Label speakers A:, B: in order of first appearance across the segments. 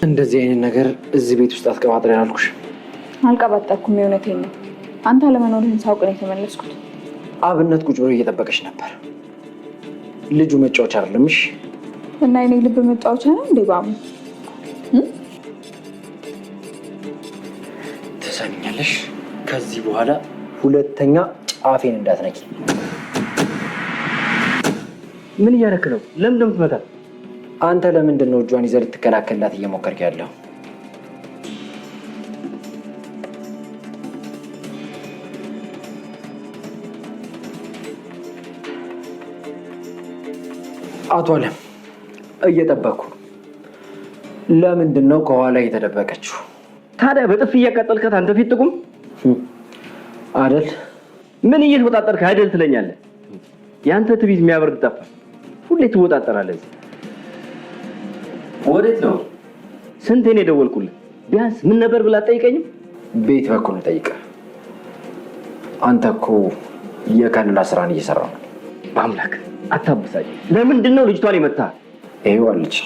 A: እንደዚህ አይነት ነገር እዚህ ቤት ውስጥ አትቀባጥሪ ያልኩሽ።
B: አልቀባጠርኩም፣ የእውነቴን ነው። አንተ ለመኖርህን ሳውቅ ነው የተመለስኩት።
A: አብነት ቁጭ ብሎ እየጠበቀሽ ነበር። ልጁ መጫወቻ አይደለም። እሺ።
B: እና የኔ ልብ መጫወቻ ነው እንዴ? ባሙ
A: ትሰሚኛለሽ? ከዚህ በኋላ ሁለተኛ ጫፌን እንዳትነኪ።
C: ምን እያደረክ ነው? ለምን እንደምትመታት?
A: አንተ ለምንድን ነው እጇን ይዘህ ልትከላከላት እየሞከርክ ያለው? አቶ አለም እየጠበኩ። ለምንድን ነው ከኋላ እየተደበቀችው?
C: ታዲያ በጥፍ እያቃጠልከት አንተ ፊት ጥቁም
A: አይደል?
C: ምን እየተወጣጠርክ አይደል ትለኛለህ? ያንተ ትቢት የሚያበርድ ጠፋ። ሁሌ ትወጣጠራለህ። ወዴት ነው? ስንቴ ነው የደወልኩልህ? ቢያንስ ምን ነበር ብላ አትጠይቀኝም?
A: ቤት በኩል ጠይቀ። አንተ እኮ የከለላ ስራን እየሰራ ነው።
C: በአምላክ አታብሳጭ። ለምንድን ነው ልጅቷን የመታህ?
A: ይሄው አለች።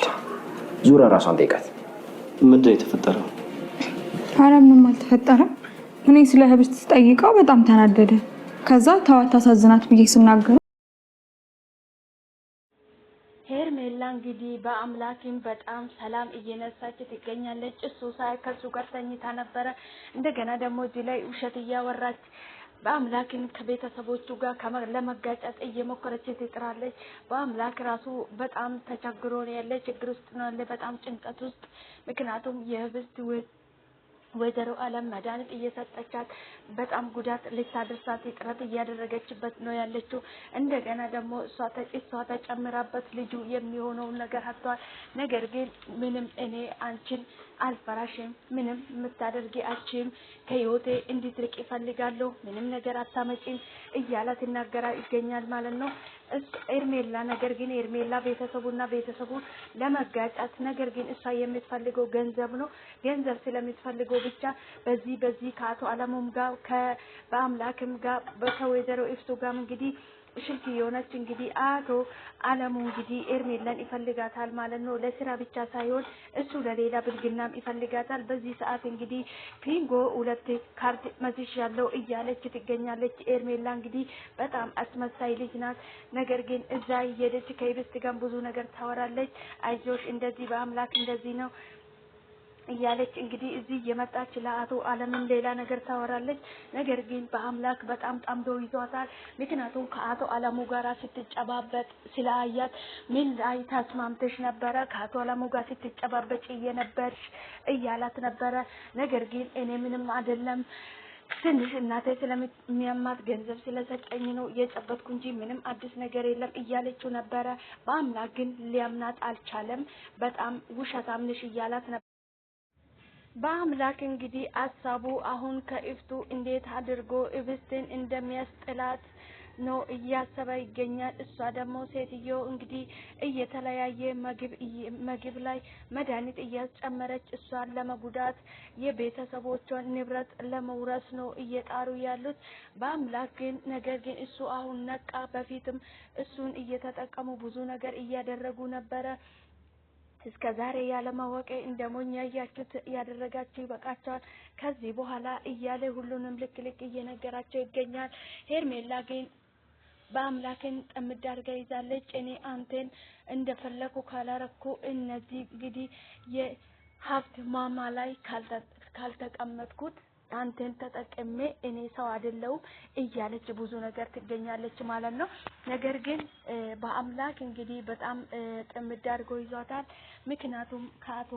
A: ዙራ ራሷን ጠይቃት።
C: ምንድን ነው የተፈጠረው?
B: ኧረ ምንም አልተፈጠረም። እኔ ስለ ህብስት ስጠይቀው በጣም ተናደደ። ከዛ ተዋት ታሳዝናት ብዬ ስናገር
D: ሄርሜላ እንግዲህ በአምላክም በጣም ሰላም እየነሳች ትገኛለች። እሱ ከሱ ጋር ተኝታ ነበረ። እንደገና ደግሞ እዚህ ላይ ውሸት እያወራች በአምላክን ከቤተሰቦቹ ጋር ለመጋጨት እየሞከረች ትጥራለች። በአምላክ ራሱ በጣም ተቸግሮ ነው ያለ፣ ችግር ውስጥ ነው ያለ፣ በጣም ጭንቀት ውስጥ። ምክንያቱም የህብስት ወይዘሮ አለም መድኃኒት እየሰጠቻት በጣም ጉዳት ልታደርሳት ጥረት እያደረገችበት ነው ያለችው። እንደገና ደግሞ እሷ ተጨምራበት ልጁ የሚሆነውን ነገር አጥቷል። ነገር ግን ምንም እኔ አንቺን አልፈራሽም፣ ምንም የምታደርጊ አልችም፣ ከህይወቴ እንድትርቅ ይፈልጋለሁ፣ ምንም ነገር አታመጪም እያላት ይናገራ ይገኛል ማለት ነው ኤርሜላ። ነገር ግን ኤርሜላ ቤተሰቡ ለመጋጫት፣ ነገር ግን እሷ የምትፈልገው ገንዘብ ነው። ገንዘብ ስለምትፈልገው ብቻ በዚህ ከአቶ አለሙም ጋር በአምላክም ጋር ከወይዘሮ ኢፍቱ ጋር እንግዲህ ሽልክ የሆነች እንግዲህ አቶ አለሙ እንግዲህ ኤርሜላን ይፈልጋታል ማለት ነው። ለስራ ብቻ ሳይሆን እሱ ለሌላ ብልግናም ይፈልጋታል። በዚህ ሰዓት እንግዲህ ፒንጎ 2 ካርድ መዝሽ ያለው እያለች ትገኛለች። ኤርሜላ እንግዲህ በጣም አስመሳይ ልጅ ናት። ነገር ግን እዛ እየሄደች ከህብስት ጋር ብዙ ነገር ታወራለች። አይዞሽ እንደዚህ በአምላክ እንደዚህ ነው እያለች እንግዲህ እዚህ የመጣች ለአቶ አለምን ሌላ ነገር ታወራለች። ነገር ግን በአምላክ በጣም ጠምዶ ይዟታል። ምክንያቱም ከአቶ አለሙ ጋር ስትጨባበጥ ስለአያት ምን ላይ ተስማምተሽ ነበረ ከአቶ አለሙ ጋር ስትጨባበጭ እየነበርሽ እያላት ነበረ። ነገር ግን እኔ ምንም አይደለም ትንሽ እናቴ ስለሚያማት ገንዘብ ስለሰጠኝ ነው የጨበጥኩ እንጂ ምንም አዲስ ነገር የለም እያለችው ነበረ። በአምላክ ግን ሊያምናት አልቻለም። በጣም ውሸታም ነሽ እያላት ነበር። በአምላክ እንግዲህ አሳቡ አሁን ከኢፍቱ እንዴት አድርጎ ህብስትን እንደሚያስጥላት ነው እያሰበ ይገኛል። እሷ ደግሞ ሴትዮ እንግዲህ እየተለያየ ምግብ ላይ መድኃኒት እያስጨመረች እሷን ለመጉዳት የቤተሰቦቿን ንብረት ለመውረስ ነው እየጣሩ ያሉት። በአምላክ ግን ነገር ግን እሱ አሁን ነቃ። በፊትም እሱን እየተጠቀሙ ብዙ ነገር እያደረጉ ነበረ። እስከ ዛሬ ያለማወቅ እንደሞኝ ያያችሁት ያደረጋችሁ ይበቃቸዋል ከዚህ በኋላ እያለ ሁሉንም ልክ እየነገራቸው ይገኛል። ሄርሜላ ግን በአምላክን ጥምድ አድርጋ ይዛለች። እኔ አንተን እንደፈለኩ ካላረኩ እነዚህ እንግዲህ የሀብት ማማ ላይ ካልተቀመጥኩት አንተን ተጠቅሜ እኔ ሰው አይደለሁም እያለች ብዙ ነገር ትገኛለች ማለት ነው። ነገር ግን በአምላክ እንግዲህ በጣም ጥምድ አድርጎ ይዟታል። ምክንያቱም ከአቶ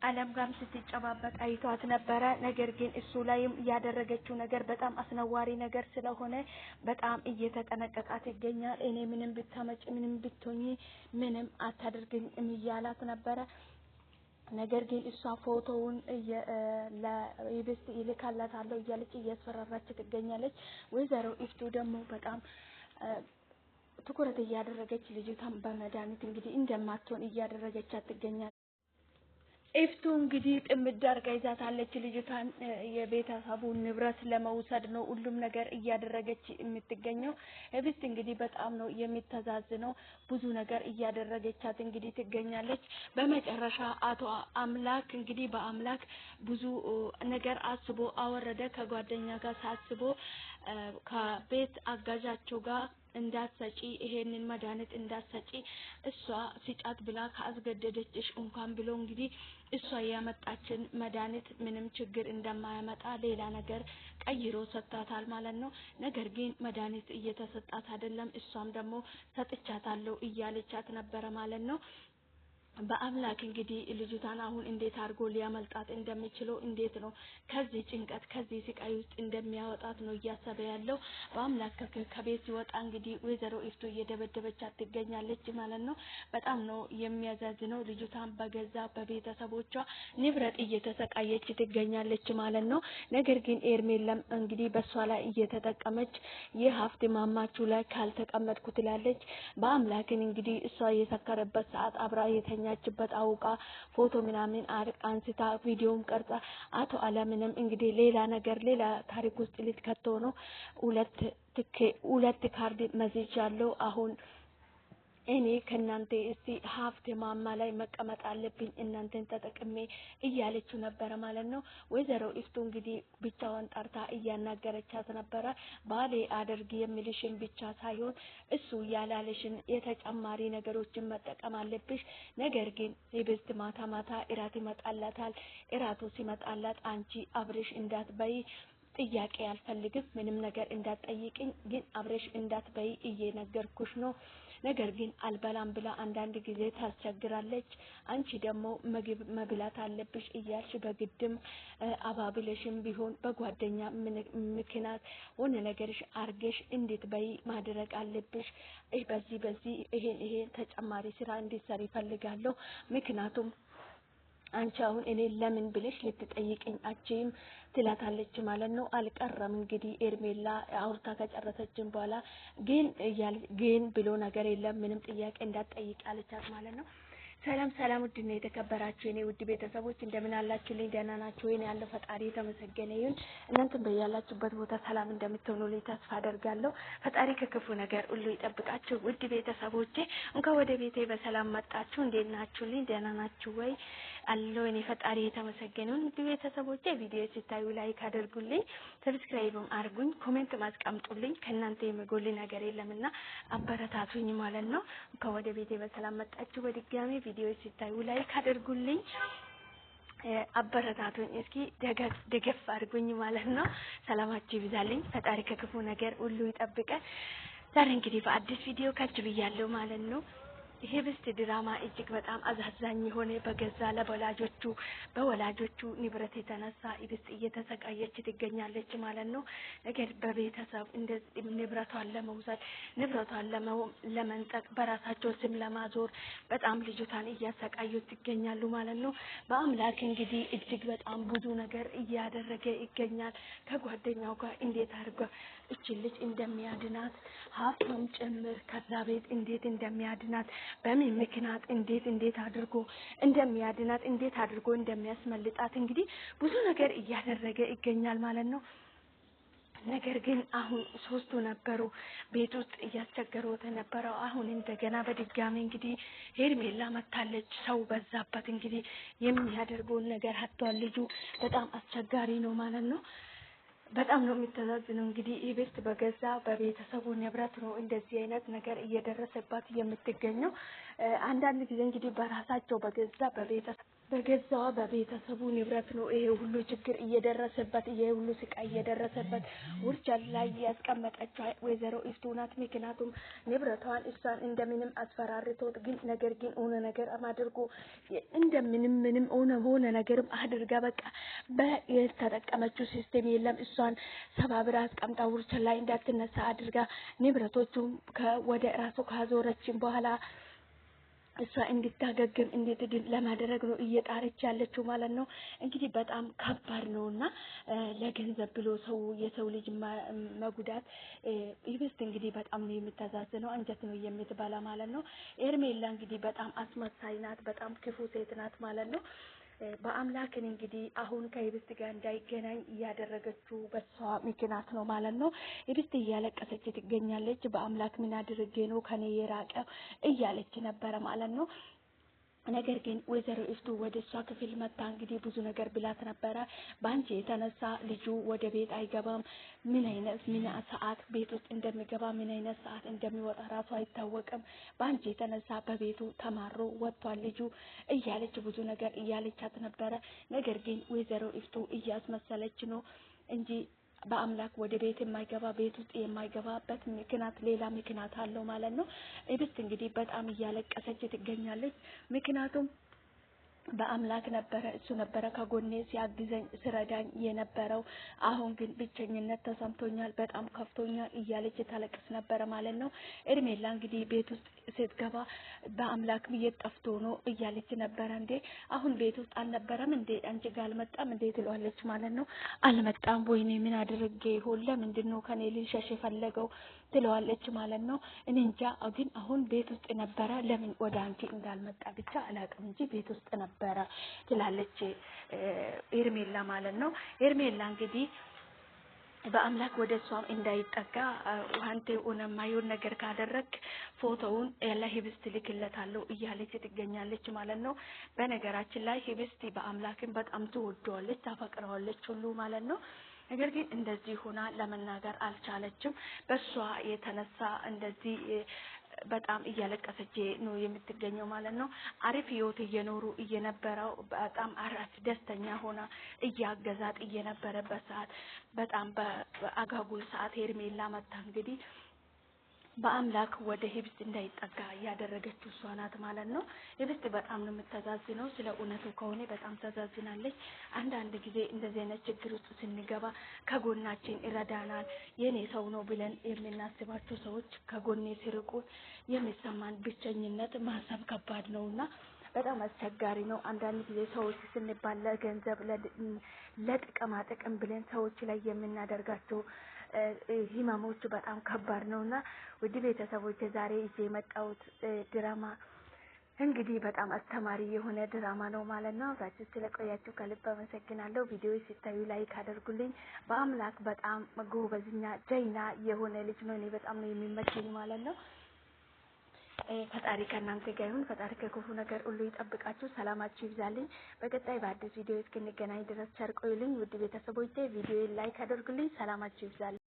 D: አለም ጋር ስትጨባበጥ አይቷት ነበረ። ነገር ግን እሱ ላይም ያደረገችው ነገር በጣም አስነዋሪ ነገር ስለሆነ በጣም እየተጠነቀቃት ይገኛል። እኔ ምንም ብታመጭ ምንም ብትሆኚ ምንም አታደርግኝ እያላት ነበረ። ነገር ግን እሷ ፎቶውን ለህብስት ይልካላታለሁ እያለች እያስፈራራች ትገኛለች። ወይዘሮ ኢፍቱ ደግሞ በጣም ትኩረት እያደረገች ልጅቷን በመድኃኒት እንግዲህ እንደማትሆን እያደረገቻት ትገኛለች። ኢፍቱ እንግዲህ ጥምድ አድርጋ ይዛታለች ልጅቷን። የቤተሰቡን ንብረት ለመውሰድ ነው ሁሉም ነገር እያደረገች የምትገኘው። ህብስት እንግዲህ በጣም ነው የሚተዛዝነው። ብዙ ነገር እያደረገቻት እንግዲህ ትገኛለች። በመጨረሻ አቶ አምላክ እንግዲህ በአምላክ ብዙ ነገር አስቦ አወረደ። ከጓደኛ ጋር ሳስቦ ከቤት አጋዣቸው ጋር እንዳትሰጪ ይሄንን መድኃኒት እንዳትሰጪ እሷ ሲጫት ብላ ካስገደደችሽ እንኳን ብሎ እንግዲህ እሷ ያመጣችን መድኃኒት ምንም ችግር እንደማያመጣ ሌላ ነገር ቀይሮ ሰጥቷታል ማለት ነው። ነገር ግን መድኃኒት እየተሰጣት አይደለም። እሷም ደግሞ ሰጥቻታለሁ እያለቻት ነበረ ማለት ነው። በአምላክ እንግዲህ ልጅቷን አሁን እንዴት አድርጎ ሊያመልጣት እንደሚችለው እንዴት ነው ከዚህ ጭንቀት ከዚህ ስቃይ ውስጥ እንደሚያወጣት ነው እያሰበ ያለው። በአምላክ ከቤት ሲወጣ እንግዲህ ወይዘሮ ኢፍቱ እየደበደበቻት ትገኛለች ማለት ነው። በጣም ነው የሚያዛዝነው። ልጅቷን በገዛ በቤተሰቦቿ ንብረት እየተሰቃየች ትገኛለች ማለት ነው። ነገር ግን ኤርሜላም እንግዲህ በሷ ላይ እየተጠቀመች የሀብት ማማቹ ላይ ካልተቀመጥኩ ትላለች። በአምላክን እንግዲህ እሷ የሰከረበት ሰዓት አብራ የተኛችበት አውቃ ፎቶ ምናምን አንስታ ቪዲዮም ቀርጻ አቶ አለምንም እንግዲህ ሌላ ነገር ሌላ ታሪክ ውስጥ ልትከተው ነው። ሁለት ካርድ መዝጅ ያለው አሁን እኔ ከናንተ እስቲ ሀብት ማማ ላይ መቀመጥ አለብኝ እናንተን ተጠቅሜ እያለችው ነበረ ማለት ነው። ወይዘሮ ኢፍቱ እንግዲህ ብቻዋን ጠርታ እያናገረቻት ነበረ። ባሌ አድርጊ የሚልሽን ብቻ ሳይሆን እሱ ያላለሽን የተጨማሪ ነገሮችን መጠቀም አለብሽ። ነገር ግን ህብስት ማታ ማታ እራት ይመጣላታል። እራቱ ሲመጣላት አንቺ አብረሽ እንዳትበይ ጥያቄ አልፈልግም። ምንም ነገር እንዳትጠይቅኝ ግን አብረሽ እንዳትበይ እየነገርኩሽ ነው። ነገር ግን አልበላም ብላ አንዳንድ ጊዜ ታስቸግራለች። አንቺ ደግሞ ምግብ መብላት አለብሽ እያልሽ በግድም አባብለሽም ቢሆን በጓደኛ ምክንያት ሆነ ነገርሽ አርገሽ እንድትበይ ማድረግ አለብሽ። በዚህ ይሄን ተጨማሪ ስራ እንድትሰሪ ፈልጋለሁ። ምክንያቱም አንቺ አሁን እኔ ለምን ብለሽ ልትጠይቅኝ አችም ትላታለች ማለት ነው። አልቀረም እንግዲህ ኤርሜላ አውርታ ከጨረሰችን በኋላ ግን ብሎ ነገር የለም ምንም ጥያቄ እንዳትጠይቅ አለቻት ማለት ነው። ሰላም ውድና የተከበራችሁ የኔ ውድ ቤተሰቦች እንደምን አላችሁልኝ? ደህና ናችሁ ወይ? ያለው ፈጣሪ የተመሰገነ ይሁን። እናንተም በያላችሁበት ቦታ ሰላም እንደምትሆኑልኝ ተስፋ አደርጋለሁ። ፈጣሪ ከክፉ ነገር ሁሉ ይጠብቃችሁ። ውድ ቤተሰቦቼ እንኳን ወደ ቤቴ በሰላም መጣችሁ። እንዴት ናችሁልኝ? ደህና ናችሁ ወይ? አለው እኔ ፈጣሪ የተመሰገነ ይሁን። ውድ ቤተሰቦቼ ቪዲዮ ሲታዩ ላይክ አድርጉልኝ፣ ሰብስክራይብም አድርጉኝ፣ ኮሜንት ማስቀምጡልኝ። ከእናንተ የሚጎል ነገር የለምና አበረታቱኝ ማለት ነው። እንኳን ወደ ቤቴ በሰላም መጣችሁ። በድጋሚ ቪዲዮ ሲታዩ ላይክ አድርጉልኝ፣ አበረታቱኝ። እስኪ ደገፍ አድርጉኝ ማለት ነው። ሰላማችሁ ይብዛልኝ። ፈጣሪ ከክፉ ነገር ሁሉ ይጠብቀን። ዛሬ እንግዲህ በአዲስ ቪዲዮ ከች ብያለሁ ማለት ነው። ህብስት ድራማ እጅግ በጣም አዛዛኝ የሆነ በገዛ በወላጆቹ ንብረት የተነሳ ህብስት እየተሰቃየች ትገኛለች ማለት ነው። ነገር በቤተሰብ እንደዚህ ንብረቷን ለመውሰድ ንብረቷን ለመንጠቅ በራሳቸው ስም ለማዞር በጣም ልጅቷን እያሰቃዩት ይገኛሉ ማለት ነው። በአምላክ እንግዲህ እጅግ በጣም ብዙ ነገር እያደረገ ይገኛል። ከጓደኛው ጋር እንዴት አድርጎ እቺን ልጅ እንደሚያድናት ሀብቷም ጭምር ከዛ ቤት እንዴት እንደሚያድናት በምን ምክንያት እንዴት አድርጎ እንደሚያድናት እንዴት አድርጎ እንደሚያስመልጣት እንግዲህ ብዙ ነገር እያደረገ ይገኛል ማለት ነው። ነገር ግን አሁን ሶስቱ ነበሩ ቤት ውስጥ እያስቸገሩት ነበረው። አሁን እንደገና በድጋሚ እንግዲህ ሄርሜላ መታለች። ሰው በዛበት እንግዲህ የሚያደርገውን ነገር አጥቷል። ልጁ በጣም አስቸጋሪ ነው ማለት ነው። በጣም ነው የሚተዛዝነው። እንግዲህ ህብስት በገዛ በቤተሰቡ ንብረት ነው እንደዚህ አይነት ነገር እየደረሰባት የምትገኘው። አንዳንድ ጊዜ እንግዲህ በራሳቸው በገዛዋ በቤተሰቡ ንብረት ነው ይሄ ሁሉ ችግር እየደረሰበት ይሄ ሁሉ ስቃይ እየደረሰበት ውርጃ ላይ ያስቀመጠችው ወይዘሮ ኢፍቱ ናት። ምክንያቱም ንብረቷን እሷን እንደምንም አስፈራርቶት ግን ነገር ግን ሆነ ነገር አድርጎ እንደምንም ሆነ ነገርም አድርጋ በቃ በተጠቀመችው ሲስተም የለም እሷን ሰባብራ አስቀምጣ ውርጃ ላይ እንዳትነሳ አድርጋ ንብረቶቹ ወደ ራሱ ካዞረችን በኋላ እሷ እንድታገግም እንድትድን ለማድረግ ነው እየጣረች ያለችው ማለት ነው። እንግዲህ በጣም ከባድ ነውና ለገንዘብ ብሎ የሰው ልጅ መጉዳት ህብስት እንግዲህ በጣም ነው የምትተዛዝነው፣ አንጀት ነው የምትበላ ማለት ነው። ኤርሜላ እንግዲህ በጣም አስመሳይ ናት፣ በጣም ክፉ ሴት ናት ማለት ነው። በአምላክን እንግዲህ አሁን ከህብስት ጋር እንዳይገናኝ እያደረገችው በሷ ምክንያት ነው ማለት ነው። ህብስት እያለቀሰች ትገኛለች። በአምላክ ምን አድርጌ ነው ከኔ የራቀ እያለች ነበረ ማለት ነው። ነገር ግን ወይዘሮ ኢፍቱ ወደ እሷ ክፍል መጣ እንግዲህ ብዙ ነገር ብላት ነበረ። በአንቺ የተነሳ ልጁ ወደ ቤት አይገባም፣ ምን ሰዓት ቤት ውስጥ እንደሚገባ ምን አይነት ሰዓት እንደሚወጣ ራሱ አይታወቅም፣ በአንቺ የተነሳ በቤቱ ተማሮ ወጥቷል ልጁ እያለች ብዙ ነገር እያለቻት ነበረ። ነገር ግን ወይዘሮ ኢፍቱ እያስመሰለች ነው እንጂ በአምላክ ወደ ቤት የማይገባ ቤት ውስጥ የማይገባበት ምክንያት ሌላ ምክንያት አለው ማለት ነው። ህብስት እንግዲህ በጣም እያለቀሰች ትገኛለች። ምክንያቱም በአምላክ ነበረ እሱ ነበረ ከጎኔ ሲያግዘኝ ስረዳኝ የነበረው፣ አሁን ግን ብቸኝነት ተሰምቶኛል፣ በጣም ከፍቶኛል እያለች ታለቅስ ነበረ ማለት ነው። ሄርሜላ እንግዲህ ቤት ውስጥ ስትገባ በአምላክ ብዬት ጠፍቶ ነው እያለች ነበረ። እንዴ አሁን ቤት ውስጥ አልነበረም እንዴ አንቺ ጋር አልመጣም እንዴ ትለዋለች ማለት ነው። አልመጣም ወይኔ ምን አድርጌ ይሆን ለምንድን ነው ከኔ ሊሸሽ የፈለገው ትለዋለች ማለት ነው። እኔ እንጃ ግን አሁን ቤት ውስጥ ነበረ ለምን ወደ አንቺ እንዳልመጣ ብቻ አላውቅም እንጂ ቤት ውስጥ ነበረ ትላለች ሄርሜላ ማለት ነው። ሄርሜላ እንግዲህ በአምላክ ወደ እሷም እንዳይጠጋ አንተ ማየውን ነገር ካደረግ ፎቶውን ለህብስት ልክለታለሁ እያለች ትገኛለች ማለት ነው። በነገራችን ላይ ህብስት በአምላክን በጣም ትወደዋለች ታፈቅረዋለች ሁሉ ማለት ነው። ነገር ግን እንደዚህ ሆና ለመናገር አልቻለችም። በሷ የተነሳ እንደዚህ በጣም እያለቀሰች ነው የምትገኘው ማለት ነው። አሪፍ ህይወት እየነበረው በጣም አሪፍ ደስተኛ ሆና እያገዛት እየነበረበት ሰዓት በጣም በአጋጉል ሰዓት ሄርሜላ መታ እንግዲህ በአምላክ ወደ ህብስት እንዳይጠጋ ያደረገችው እሷ ናት ማለት ነው። ህብስት በጣም ነው የምትተዛዝነው። ስለ እውነቱ ከሆነ በጣም ተዛዝናለች። አንዳንድ ጊዜ እንደዚህ አይነት ችግር ውስጥ ስንገባ ከጎናችን ይረዳናል የኔ ሰው ነው ብለን የምናስባቸው ሰዎች ከጎኔ ሲርቁ የሚሰማን ብቸኝነት ማሰብ ከባድ ነውና በጣም አስቸጋሪ ነው። አንዳንድ ጊዜ ሰዎች ስንባል ለገንዘብ ለጥቅማ ጥቅም ብለን ሰዎች ላይ የምናደርጋቸው ህመሞች በጣም ከባድ ነውና ውድ ቤተሰቦች ዛሬ ይዤ የመጣሁት ድራማ እንግዲህ በጣም አስተማሪ የሆነ ድራማ ነው ማለት ነው። አብራችሁ ስለቆያችሁ ከልብ አመሰግናለሁ። ቪዲዮ ሲታዩ ላይክ አድርጉልኝ። በአምላክ በጣም ጎበዝኛ ጀይና የሆነ ልጅ ነው። እኔ በጣም ነው የሚመቸኝ ማለት ነው። ፈጣሪ ከእናንተ ጋር ይሁን። ፈጣሪ ከክፉ ነገር ሁሉ ይጠብቃችሁ። ሰላማችሁ ይብዛልኝ። በቀጣይ በአዲስ ቪዲዮ እስክንገናኝ ድረስ ቸር ቆዩልኝ። ውድ ቤተሰቦቼ ቪዲዮ ላይክ አድርጉልኝ። ሰላማችሁ ይብዛልኝ።